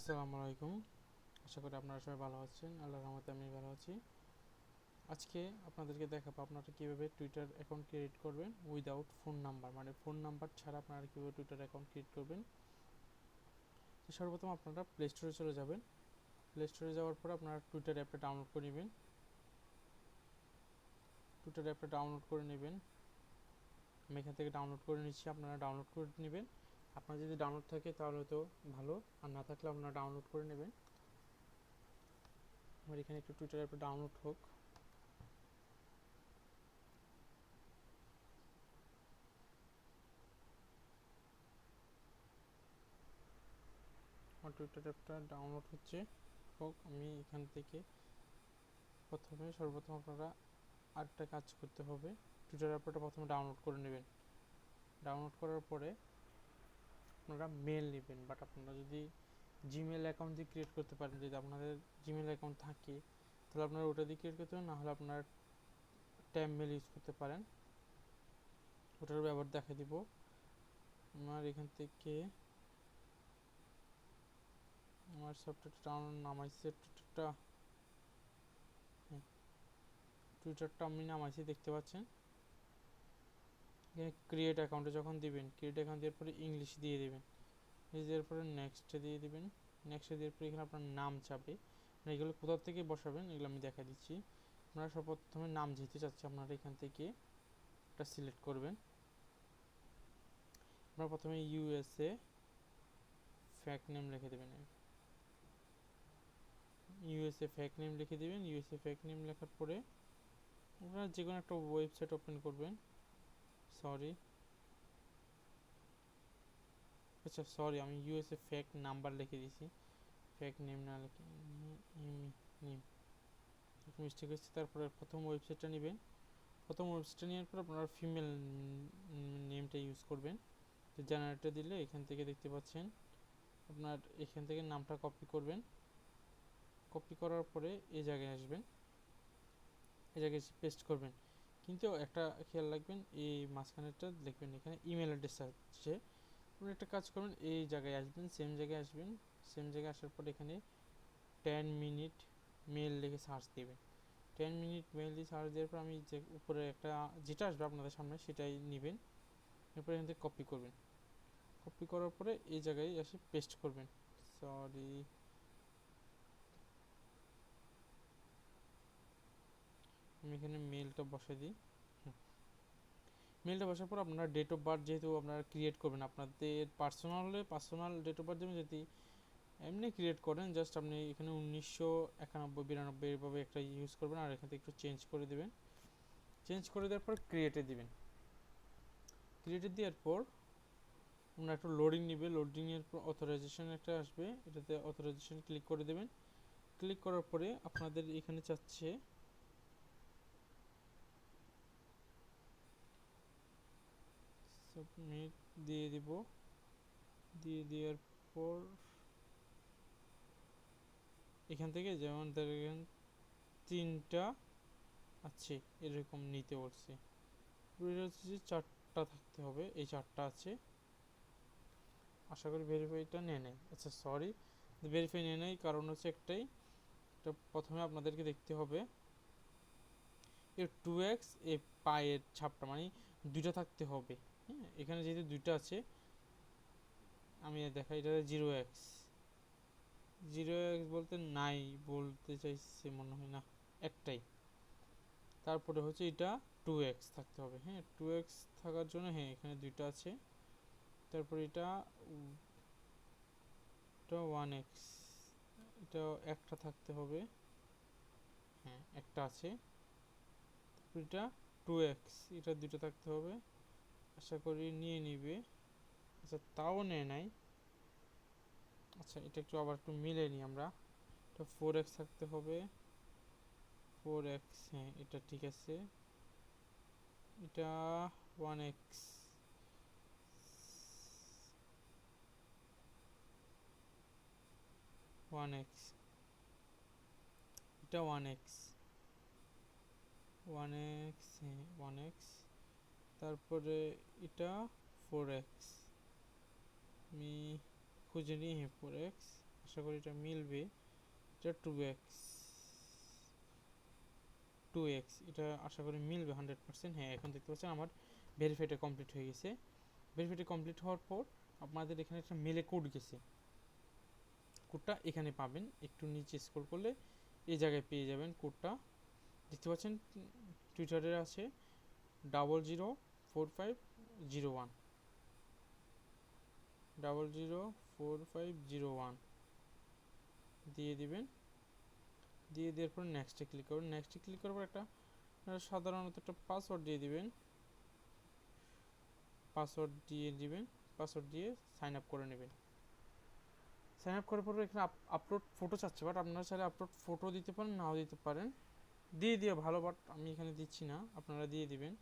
আসসালামু আলাইকুম। আশা করি আপনারা সবাই ভালো আছেন। আল্লাহর রহমতে আমি ভালো আছি। আজকে আপনাদেরকে দেখাবো আপনারা কীভাবে টুইটার অ্যাকাউন্ট ক্রিয়েট করবেন উইদাউট ফোন নাম্বার, মানে ফোন নাম্বার ছাড়া আপনারা কীভাবে টুইটার অ্যাকাউন্ট ক্রিয়েট করবেন। তো সর্বপ্রথম আপনারা প্লে স্টোরে চলে যাবেন। প্লে স্টোরে যাওয়ার পর আপনারা টুইটার অ্যাপটা ডাউনলোড করে নেবেন। আমি এখান থেকে ডাউনলোড করে নিচ্ছি, আপনারা ডাউনলোড করে নেবেন। আপনার যদি ডাউনলোড থাকে তাহলে তো ভালো, আর না থাকলে আপনারা ডাউনলোড করে নেবেন। আমার এখানে একটু টুইটার অ্যাপটা ডাউনলোড হোক। আমার টুইটার অ্যাপটা ডাউনলোড হচ্ছে হোক। আমি এখান থেকে সর্বপ্রথম আপনারা আরেকটা কাজ করতে হবে। টুইটার অ্যাপটা প্রথমে ডাউনলোড করে নেবেন। ডাউনলোড করার পরে আপনারা মেল নেবেন, বাট আপনারা যদি জিমেল অ্যাকাউন্ট দিয়ে ক্রিয়েট করতে পারেন, যদি আপনাদের জিমেল অ্যাকাউন্ট থাকে তাহলে আপনারা ওটা দিয়ে ক্রিয়েট করতে পারেন, না হলে আপনার ট্যাব মেল ইউজ করতে পারেন। ওটার ব্যবহার দেখা দিব। আমার এখান থেকে আমার সফটওয়্যারটা ডাউনলোড নামাইছে। টুইটারটা আমি নামাইছি, দেখতে পাচ্ছেন। এখানে ক্রিয়েট অ্যাকাউন্টে যখন দিবেন, ক্রিয়েট অ্যাকাউন্ট দেওয়ার পরে ইংলিশ দিয়ে দেবেন। দেওয়ার পরে নেক্সটে দিয়ে দিবেন। নেক্সটে দেওয়ার পরে এখানে আপনার নাম চাবে, মানে এগুলো কোথা থেকে বসাবেন এগুলো আমি দেখা দিচ্ছি। আপনারা সর্বপ্রথমে নাম যেতে চাচ্ছি আপনারা এখান থেকে একটা সিলেক্ট করবেন। আপনারা প্রথমে ইউএসএ ফ্যাক নেম লিখে দেবেন। ইউএসএ ফ্যাক নেম লিখে দেবেন। ইউএসএ ফ্যাক নেম লেখার পরে আপনারা যে কোনো একটা ওয়েবসাইট ওপেন করবেন। সরি, আমি ইউএসএ ফ্যাক নাম্বার লিখে দিয়েছি, ফ্যাক নেম না লিখে নেম মিস্টেক হচ্ছে। তারপরে প্রথম ওয়েবসাইটটা নেবেন। প্রথম ওয়েবসাইটটা নেওয়ার পর আপনারা ফিমেল নেমটা ইউজ করবেন। তো জেনারেটর দিলে এখান থেকে দেখতে পাচ্ছেন আপনার এখান থেকে নামটা কপি করবেন। কপি করার পরে এই জায়গায় আসবেন, এই জায়গায় পেস্ট করবেন। কিন্তু একটা খেয়াল রাখবেন, এই মাঝখানেরটা লিখবেন, এখানে ইমেল অ্যাড্রেস আছে। আপনি একটা কাজ করবেন, এই জায়গায় আসবেন, সেম জায়গায় আসবেন। সেম জায়গায় আসার পর এখানে 10 মিনিট মেল লিখে সার্চ দেবেন। 10 মিনিট মেল দিয়ে সার্চ দেওয়ার পর আমি যে উপরে একটা যেটা আসবে আপনাদের সামনে সেটাই নেবেন। এরপর এখান থেকে কপি করবেন। কপি করার পরে এই জায়গায় এসে পেস্ট করবেন। আমি এখানে মেলটা বসে দিই। মেলটা বসার পর আপনার ডেট অফ বার্থ যেহেতু আপনারা ক্রিয়েট করবেন, আপনাদের পার্সোনাল ডেট অফ বার্থ দেবেন। যদি এমনি ক্রিয়েট করেন জাস্ট আপনি এখানে 1991 92 এভাবে একটা ইউজ করবেন, আর এখান থেকে একটু চেঞ্জ করে দেবেন। চেঞ্জ করে দেওয়ার পর ক্রিয়েটে দিবেন। ক্রিয়েটে দেওয়ার পর আপনার একটু লোডিং নিবে। লোডিংয়ের পর অথরাইজেশন একটা আসবে, এটাতে অথরাইজেশন ক্লিক করে দেবেন। ক্লিক করার পরে আপনাদের এখানে চাচ্ছে সাবমিট দিয়ে দিব। দিয়ে দেওয়ার পর এখান থেকে যেমন দেখেন 3টা আছে এরকম নিতে বলছে। এটা হচ্ছে যে 4টা থাকতে হবে, এই 4টা আছে। আশা করি ভেরিফাইটা নিয়ে নেয়। আচ্ছা সরি, ভেরিফাই নিয়ে নেয়, কারণ হচ্ছে একটাই। এটা প্রথমে আপনাদেরকে দেখতে হবে এর 2x এ পায়ের ছাপটা, মানে 2টা থাকতে হবে। হ্যাঁ, এখানে যেহেতু 2টা আছে আমি দেখাই, এটা 0x। 0x বলতে নাই বলতে চাইছে মনে হয়, না একটাই। তারপরে হচ্ছে এটা 2x থাকতে হবে। হ্যাঁ, 2x থাকার জন্য হ্যাঁ এখানে 2টা আছে। তারপরে এটা 1x, এটা একটা থাকতে হবে। হ্যাঁ একটা আছে। তারপর এটা 2x, এটা 2টা থাকতে হবে। আশা করি নিয়ে নিবে। আচ্ছা তাও নেয় নাই। আচ্ছা এটা একটু আবার একটু মিলে নিই আমরা। এটা 4x থাকতে হবে। 4x, হ্যাঁ এটা ঠিক আছে। এটা 1x, 1x, এটা 1x, 1x, হ্যাঁ 1x। তারপরে এটা 4x, আমি খুঁজে নিই। হ্যাঁ 4x, আশা করি এটা মিলবে। এটা 2x এটা আশা করি মিলবে 100%। হ্যাঁ, এখন দেখতে পাচ্ছেন আমার ভেরিফাইটা কমপ্লিট হয়ে গেছে। ভেরিফাইটা কমপ্লিট হওয়ার পর আপনাদের এখানে একটা মেলে কোড গেছে, কোডটা এখানে পাবেন। একটু নিচে স্ক্রল করলে এই জায়গায় পেয়ে যাবেন কোডটা। দেখতে পাচ্ছেন টুইটারের আছে 004501, 004501 দিয়ে দিবেন। দিয়ে দেওয়ার পর নেক্সটে ক্লিক করবেন। নেক্সটে ক্লিক করার পর একটা সাধারণত একটা পাসওয়ার্ড দিয়ে দিবেন। পাসওয়ার্ড দিয়ে সাইন আপ করে নেবেন। সাইন আপ করার পর এখানে আপলোড ফটো চাচ্ছে, বাট আপনারা চাইলে আপলোড ফটো দিতে পারেন, নাও দিতে পারেন। দিয়ে ভালো, বাট আমি এখানে দিচ্ছি না, আপনারা দিয়ে দিবেন।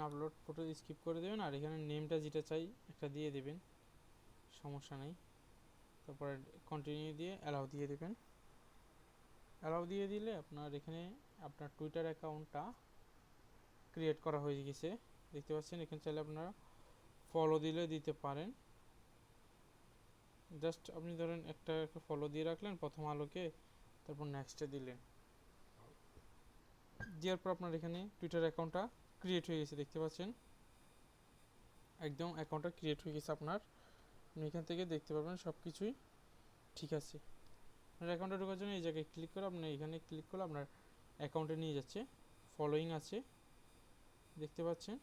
আপলোড ফটো স্কিপ করে দেবেন, আর এখানে নেমটা যেটা চাই একটা দিয়ে দেবেন, সমস্যা নেই। তারপরে কন্টিনিউ দিয়ে অ্যালাউ দিয়ে দেবেন। অ্যালাউ দিয়ে দিলে আপনার এখানে আপনার টুইটার অ্যাকাউন্টটা ক্রিয়েট করা হয়ে গেছে। দেখতে পাচ্ছেন এখানে চাইলে আপনারা ফলো দিলে দিতে পারেন। জাস্ট আপনি ধরেন একটা ফলো দিয়ে রাখলেন প্রথম আলোকে, তারপর নেক্সটে দিলেন। দেওয়ার পর আপনার এখানে টুইটার অ্যাকাউন্টটা ক্রিয়েট হয়ে গেছে। দেখতে পাচ্ছেন একদম অ্যাকাউন্টটা ক্রিয়েট হয়ে গেছে আপনার। আপনি এখান থেকে দেখতে পারবেন সব কিছুই ঠিক আছে। আপনার অ্যাকাউন্টে ঢোকার জন্য এই জায়গায় ক্লিক করে আপনি এখানে ক্লিক করলে আপনার অ্যাকাউন্টে নিয়ে যাচ্ছে। ফলোয়িং আছে, দেখতে পাচ্ছেন।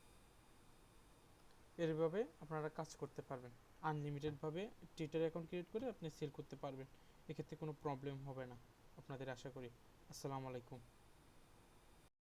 এরভাবে আপনারা কাজ করতে পারবেন। আনলিমিটেডভাবে টুইটার অ্যাকাউন্ট ক্রিয়েট করে আপনি সেল করতে পারবেন। এক্ষেত্রে কোনো প্রবলেম হবে না আপনাদের, আশা করি। আসসালামু আলাইকুম।